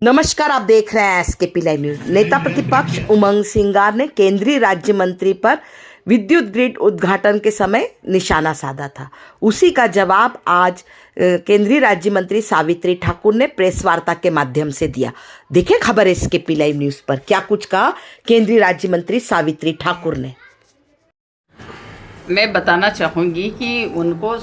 नमस्कार, आप देख रहे हैं एसकेपी लाइव न्यूज। नेता प्रतिपक्ष उमंग सिंगार ने केंद्रीय राज्य मंत्री पर विद्युत ग्रिड उद्घाटन के समय निशाना साधा था। उसी का जवाब आज केंद्रीय राज्य मंत्री सावित्री ठाकुर ने प्रेस वार्ता के माध्यम से दिया। देखिए खबर एसकेपी लाइव न्यूज पर क्या कुछ कहा केंद्रीय राज्य मंत्री सावित्री ठाकुर ने। मैं बताना चाहूँगी कि उनको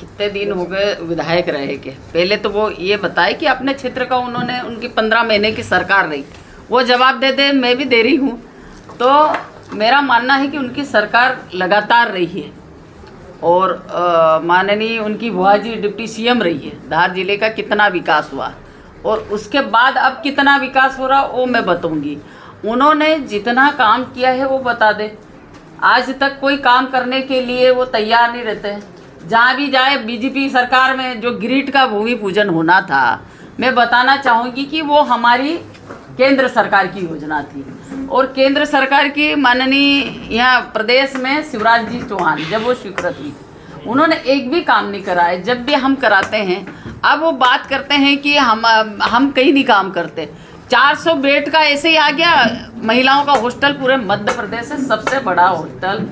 कितने दिन हो गए विधायक रहे के। पहले तो वो ये बताए कि अपने क्षेत्र का उन्होंने उनकी 15 महीने की सरकार रही, वो जवाब दे दे। मैं भी दे रही हूँ। तो मेरा मानना है कि उनकी सरकार लगातार रही है और माननीय उनकी बुआ जी डिप्टी सीएम रही है। धार जिले का कितना विकास हुआ और उसके बाद अब कितना विकास हो रहा वो मैं बताऊँगी। उन्होंने जितना काम किया है वो बता दे। आज तक कोई काम करने के लिए वो तैयार नहीं रहते। जहाँ भी जाए बीजेपी सरकार में जो ग्रिड का भूमि पूजन होना था, मैं बताना चाहूँगी कि वो हमारी केंद्र सरकार की योजना थी और केंद्र सरकार की माननीय यहाँ प्रदेश में शिवराज जी चौहान जब वो स्वीकृत हुई, उन्होंने एक भी काम नहीं कराए। जब भी हम कराते हैं अब वो बात करते हैं कि हम कहीं नहीं काम करते। 400 बेड का ऐसे ही आ गया महिलाओं का हॉस्टल, पूरे मध्य प्रदेश से सबसे बड़ा हॉस्टल।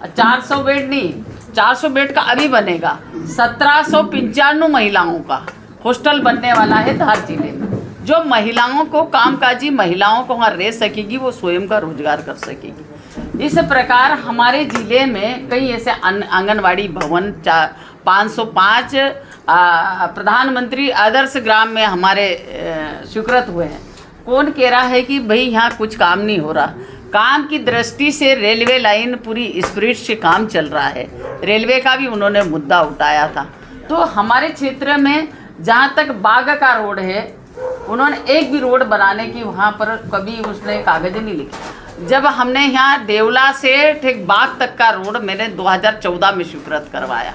400 बेड नहीं, 400 बेड का अभी बनेगा। 1795 महिलाओं का हॉस्टल बनने वाला है धार जिले में। जो महिलाओं को, कामकाजी महिलाओं को वहाँ रह सकेगी, वो स्वयं का रोजगार कर सकेगी। इस प्रकार हमारे ज़िले में कई ऐसे आंगनवाड़ी भवन 505 प्रधानमंत्री आदर्श ग्राम में हमारे स्वीकृत हुए हैं। कौन कह रहा है कि भाई यहाँ कुछ काम नहीं हो रहा? काम की दृष्टि से रेलवे लाइन पूरी स्पीड से काम चल रहा है। रेलवे का भी उन्होंने मुद्दा उठाया था। तो हमारे क्षेत्र में जहाँ तक बाग का रोड है, उन्होंने एक भी रोड बनाने की वहाँ पर कभी उसने कागज नहीं लिखे। जब हमने यहाँ देवला से ठीक बाग तक का रोड मैंने 2014 में स्वीकृत करवाया।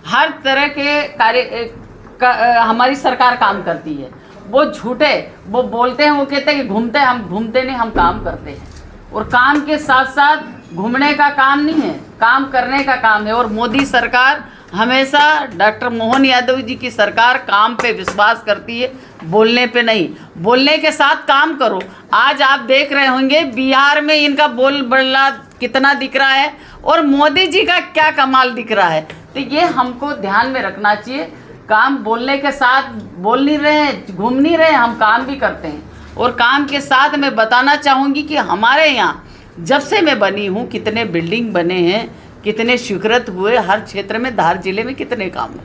हर तरह के कार्य हमारी सरकार काम करती है। वो झूठे वो बोलते हैं, वो कहते हैं कि घूमते, हम घूमते नहीं, हम काम करते हैं। और काम के साथ साथ घूमने का काम नहीं है, काम करने का काम है। और मोदी सरकार हमेशा डॉक्टर मोहन यादव जी की सरकार काम पे विश्वास करती है, बोलने पे नहीं। बोलने के साथ काम करो। आज आप देख रहे होंगे बिहार में इनका बोल बल्ला कितना दिख रहा है और मोदी जी का क्या कमाल दिख रहा है। तो ये हमको ध्यान में रखना चाहिए। काम बोलने के साथ बोल नहीं रहे, घूम नहीं रहे, हम काम भी करते हैं। और काम के साथ मैं बताना चाहूँगी कि हमारे यहाँ जब से मैं बनी हूँ कितने बिल्डिंग बने हैं, कितने स्वीकृत हुए। हर क्षेत्र में धार जिले में कितने काम हुए,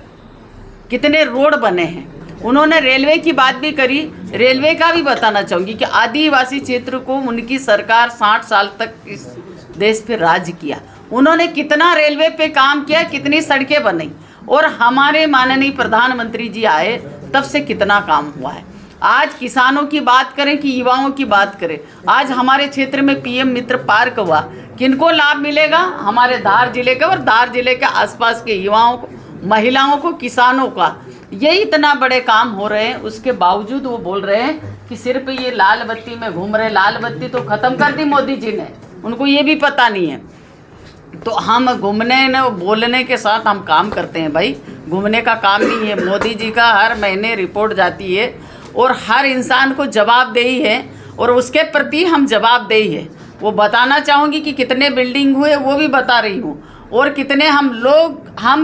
कितने रोड बने हैं। उन्होंने रेलवे की बात भी करी, रेलवे का भी बताना चाहूँगी कि आदिवासी क्षेत्र को उनकी सरकार 60 साल तक इस देश पे राज किया। उन्होंने कितना रेलवे पे काम किया, कितनी सड़कें बनाई। और हमारे माननीय प्रधानमंत्री जी आए तब से कितना काम हुआ है। आज किसानों की बात करें कि युवाओं की बात करें, आज हमारे क्षेत्र में पीएम मित्र पार्क हुआ। किनको लाभ मिलेगा? हमारे धार जिले का और धार जिले के आसपास के युवाओं को, महिलाओं को, किसानों का। ये इतना बड़े काम हो रहे हैं, उसके बावजूद वो बोल रहे हैं कि सिर्फ ये लाल बत्ती में घूम रहे। लाल बत्ती तो ख़त्म कर दी मोदी जी ने, उनको ये भी पता नहीं है। तो हम घूमने न बोलने के साथ हम काम करते हैं भाई, घूमने का काम नहीं है। मोदी जी का हर महीने रिपोर्ट जाती है और हर इंसान को जवाबदेही है और उसके प्रति हम जवाबदेही है। वो बताना चाहूँगी कि कितने बिल्डिंग हुए वो भी बता रही हूँ, और कितने हम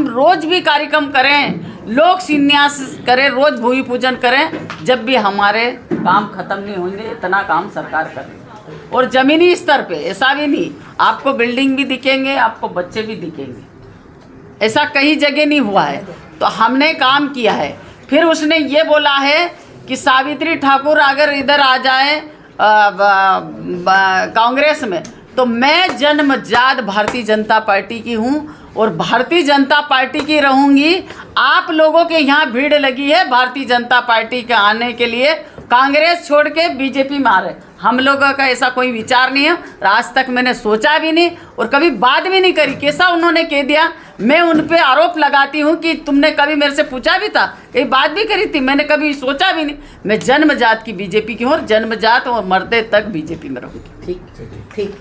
रोज़ भी कार्यक्रम करें, लोक शिलान्यास करें, रोज़ भूमि पूजन करें। जब भी हमारे काम ख़त्म नहीं होंगे, इतना काम सरकार करे। और ज़मीनी स्तर पे ऐसा भी नहीं, आपको बिल्डिंग भी दिखेंगे, आपको बच्चे भी दिखेंगे। ऐसा कहीं जगह नहीं हुआ है। तो हमने काम किया है। फिर उसने ये बोला है कि सावित्री ठाकुर अगर इधर आ जाए कांग्रेस में, तो मैं जन्मजात भारतीय जनता पार्टी की हूँ और भारतीय जनता पार्टी की रहूँगी। आप लोगों के यहाँ भीड़ लगी है भारतीय जनता पार्टी के आने के लिए, कांग्रेस छोड़ के बीजेपी में आ रहे। हम लोगों का ऐसा कोई विचार नहीं है, आज तक मैंने सोचा भी नहीं और कभी बात भी नहीं करी। कैसा उन्होंने कह दिया, मैं उन पे आरोप लगाती हूँ कि तुमने कभी मेरे से पूछा भी था, कहीं बात भी करी थी? मैंने कभी सोचा भी नहीं। मैं जन्मजात की बीजेपी की हूँ और जन्मजात और मरते तक बीजेपी में रहूँगी। ठीक ठीक।